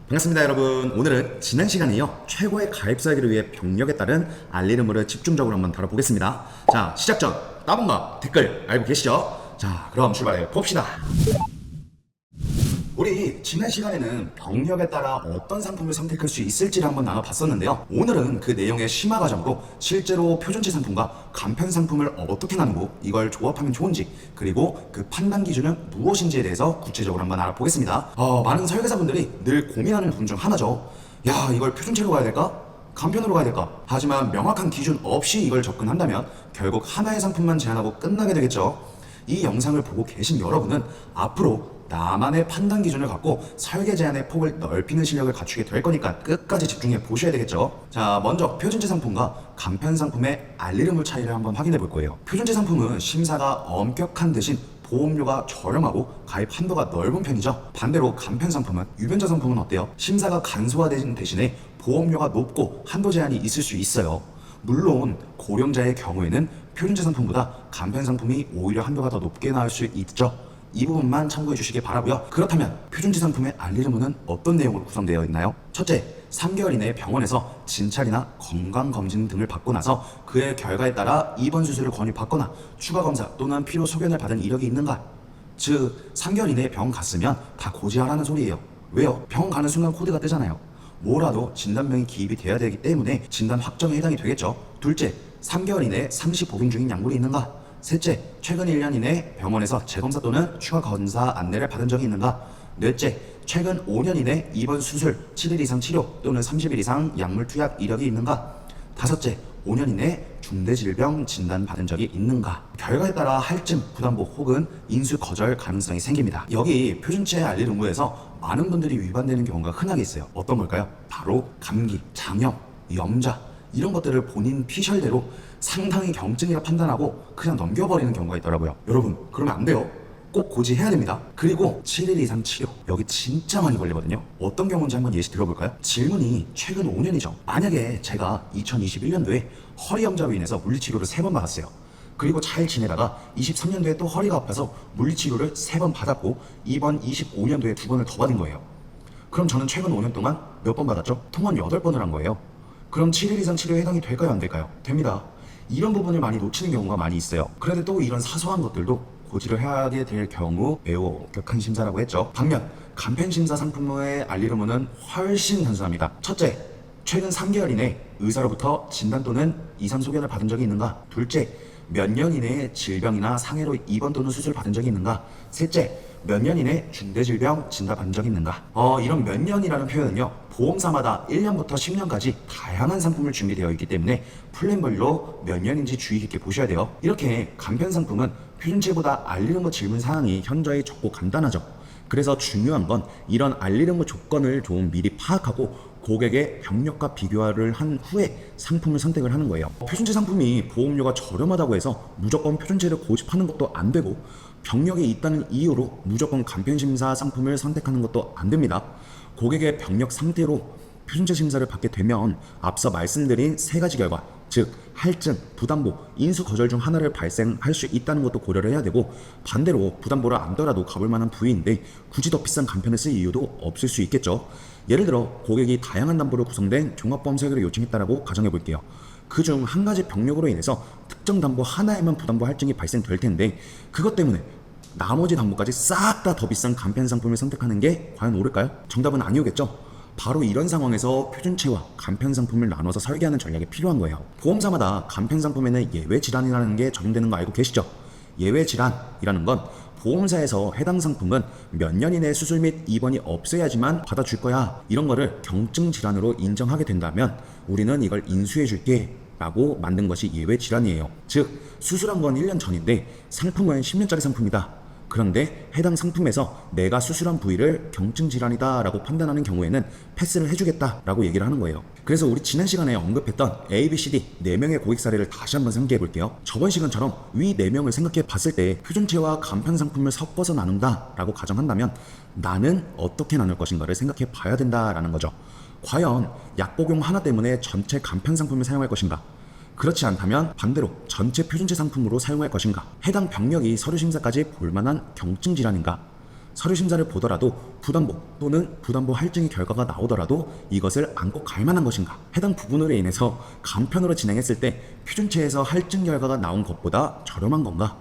반갑습니다 여러분. 오늘은 지난 시간에요 최고의 가입사기를 위해 병력에 따른 알리르무를 집중적으로 한번 다뤄보겠습니다. 자, 시작 전 따봉과 댓글 알고 계시죠? 자, 그럼 출발해 봅시다. 우리 지난 시간에는 병력에 따라 어떤 상품을 선택할 수 있을지를 한번 나눠봤었는데요. 오늘은 그 내용의 심화 과정으로 실제로 표준치 상품과 간편 상품을 어떻게 나누고 이걸 조합하면 좋은지, 그리고 그 판단 기준은 무엇인지에 대해서 구체적으로 한번 알아보겠습니다. 많은 설계사분들이 늘 고민하는 부분 중 하나죠. 야, 이걸 표준치로 가야 될까? 간편으로 가야 될까? 하지만 명확한 기준 없이 이걸 접근한다면 결국 하나의 상품만 제한하고 끝나게 되겠죠. 이 영상을 보고 계신 여러분은 앞으로 나만의 판단 기준을 갖고 설계 제한의 폭을 넓히는 실력을 갖추게 될 거니까 끝까지 집중해 보셔야 되겠죠. 자, 먼저 표준치 상품과 간편 상품의 알리르무 차이를 한번 확인해 볼 거예요. 표준치 상품은 심사가 엄격한 대신 보험료가 저렴하고 가입 한도가 넓은 편이죠. 반대로 간편 상품은, 유변자 상품은 어때요? 심사가 간소화된 대신에 보험료가 높고 한도 제한이 있을 수 있어요. 물론 고령자의 경우에는 표준치 상품보다 간편 상품이 오히려 한도가 더 높게 나올 수 있죠. 이 부분만 참고해 주시기 바라고요. 그렇다면 표준치 상품의 알리르무는 어떤 내용으로 구성되어 있나요? 첫째, 3개월 이내에 병원에서 진찰이나 건강검진 등을 받고 나서 그의 결과에 따라 입원 수술을 권유받거나 추가 검사 또는 필요 소견을 받은 이력이 있는가? 즉, 3개월 이내에 병원 갔으면 다 고지하라는 소리예요. 왜요? 병원 가는 순간 코드가 뜨잖아요. 뭐라도 진단명이 기입이 돼야 되기 때문에 진단 확정에 해당이 되겠죠. 둘째, 3개월 이내에 상시 복용 중인 약물이 있는가? 셋째, 최근 1년 이내 병원에서 재검사 또는 추가 검사 안내를 받은 적이 있는가? 넷째, 최근 5년 이내 입원 수술, 7일 이상 치료 또는 30일 이상 약물 투약 이력이 있는가? 다섯째, 5년 이내 중대질병 진단 받은 적이 있는가? 결과에 따라 할증, 부담보 혹은 인수 거절 가능성이 생깁니다. 여기 표준치의 알리르무에서 많은 분들이 위반되는 경우가 흔하게 있어요. 어떤 걸까요? 바로 감기, 장염, 염자 이런 것들을 본인 피셜대로 상당히 경증이라 판단하고 그냥 넘겨버리는 경우가 있더라고요. 여러분, 그러면 안 돼요. 꼭 고지해야 됩니다. 그리고 7일 이상 치료, 여기 진짜 많이 걸리거든요. 어떤 경우인지 한번 예시 들어볼까요? 질문이 최근 5년이죠. 만약에 제가 2021년도에 허리 염자로 인해서 물리치료를 3번 받았어요. 그리고 잘 지내다가 23년도에 또 허리가 아파서 물리치료를 3번 받았고 이번 25년도에 2번을 더 받은 거예요. 그럼 저는 최근 5년 동안 몇 번 받았죠? 통원 8번을 한 거예요. 그럼 7일 이상 치료에 해당이 될까요? 안 될까요? 됩니다. 이런 부분을 많이 놓치는 경우가 많이 있어요. 그런데 또 이런 사소한 것들도 고지를 하게 될 경우 매우 엄격한 심사라고 했죠. 반면 간편 심사 상품의 알리르무는 훨씬 단순합니다. 첫째, 최근 3개월 이내 의사로부터 진단 또는 이상 소견을 받은 적이 있는가? 둘째, 몇 년 이내에 질병이나 상해로 입원 또는 수술 받은 적이 있는가? 셋째, 몇 년 이내 중대질병 진단 받은 적이 있는가? 이런 몇 년이라는 표현은요, 보험사마다 1년부터 10년까지 다양한 상품을 준비되어 있기 때문에 플랜별로 몇 년인지 주의 깊게 보셔야 돼요. 이렇게 간편 상품은 표준치보다 알리르무 질문 사항이 현저히 적고 간단하죠. 그래서 중요한 건 이런 알리르무 조건을 좀 미리 파악하고 고객의 병력과 비교를 한 후에 상품을 선택을 하는 거예요. 표준치 상품이 보험료가 저렴하다고 해서 무조건 표준치를 고집하는 것도 안 되고, 병력이 있다는 이유로 무조건 간편심사 상품을 선택하는 것도 안 됩니다. 고객의 병력 상태로 표준치 심사를 받게 되면 앞서 말씀드린 3가지 결과, 즉 할증, 부담보, 인수 거절 중 하나를 발생할 수 있다는 것도 고려를 해야 되고, 반대로 부담보를 안더라도 가볼 만한 부위인데 굳이 더 비싼 간편을 쓸 이유도 없을 수 있겠죠. 예를 들어 고객이 다양한 담보로 구성된 종합보험 설계를 요청했다라고 가정해 볼게요. 그중 한 가지 병력으로 인해서 특정 담보 하나에만 부담보 할증이 발생될 텐데, 그것 때문에 나머지 담보까지 싹 다 더 비싼 간편 상품을 선택하는 게 과연 옳을까요? 정답은 아니오겠죠. 바로 이런 상황에서 표준치와 간편 상품을 나눠서 설계하는 전략이 필요한 거예요. 보험사마다 간편 상품에는 예외 질환이라는 게 적용되는 거 알고 계시죠? 예외 질환이라는 건 보험사에서 해당 상품은 몇 년 이내 수술 및 입원이 없어야지만 받아줄 거야, 이런 거를 경증 질환으로 인정하게 된다면 우리는 이걸 인수해 줄게 라고 만든 것이 예외 질환이에요. 즉, 수술한 건 1년 전인데 상품은 10년짜리 상품이다. 그런데 해당 상품에서 내가 수술한 부위를 경증 질환이다 라고 판단하는 경우에는 패스를 해주겠다 라고 얘기를 하는 거예요. 그래서 우리 지난 시간에 언급했던 A, B, C, D 4명의 고객 사례를 다시 한번 생각해 볼게요. 저번 시간처럼 위 4명을 생각해 봤을 때 표준치와 간편 상품을 섞어서 나눈다 라고 가정한다면 나는 어떻게 나눌 것인가를 생각해 봐야 된다라는 거죠. 과연 약 복용 하나 때문에 전체 간편 상품을 사용할 것인가? 그렇지 않다면 반대로 전체 표준치 상품으로 사용할 것인가? 해당 병력이 서류 심사까지 볼만한 경증 질환인가? 서류 심사를 보더라도 부담보 또는 부담보 할증의 결과가 나오더라도 이것을 안고 갈 만한 것인가, 해당 부분으로 인해서 간편으로 진행했을 때 표준체에서 할증 결과가 나온 것보다 저렴한 건가,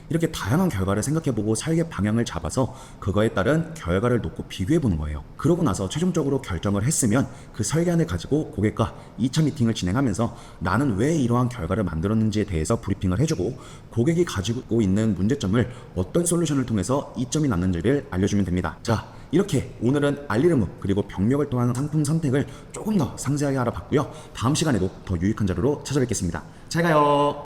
이렇게 다양한 결과를 생각해보고 설계 방향을 잡아서 그거에 따른 결과를 놓고 비교해보는 거예요. 그러고 나서 최종적으로 결정을 했으면 그 설계안을 가지고 고객과 2차 미팅을 진행하면서 나는 왜 이러한 결과를 만들었는지에 대해서 브리핑을 해주고 고객이 가지고 있는 문제점을 어떤 솔루션을 통해서 이점이 났는지를 알려주면 됩니다. 자, 이렇게 오늘은 알리르무 그리고 병력을 통한 상품 선택을 조금 더 상세하게 알아봤고요. 다음 시간에도 더 유익한 자료로 찾아뵙겠습니다. 잘 가요.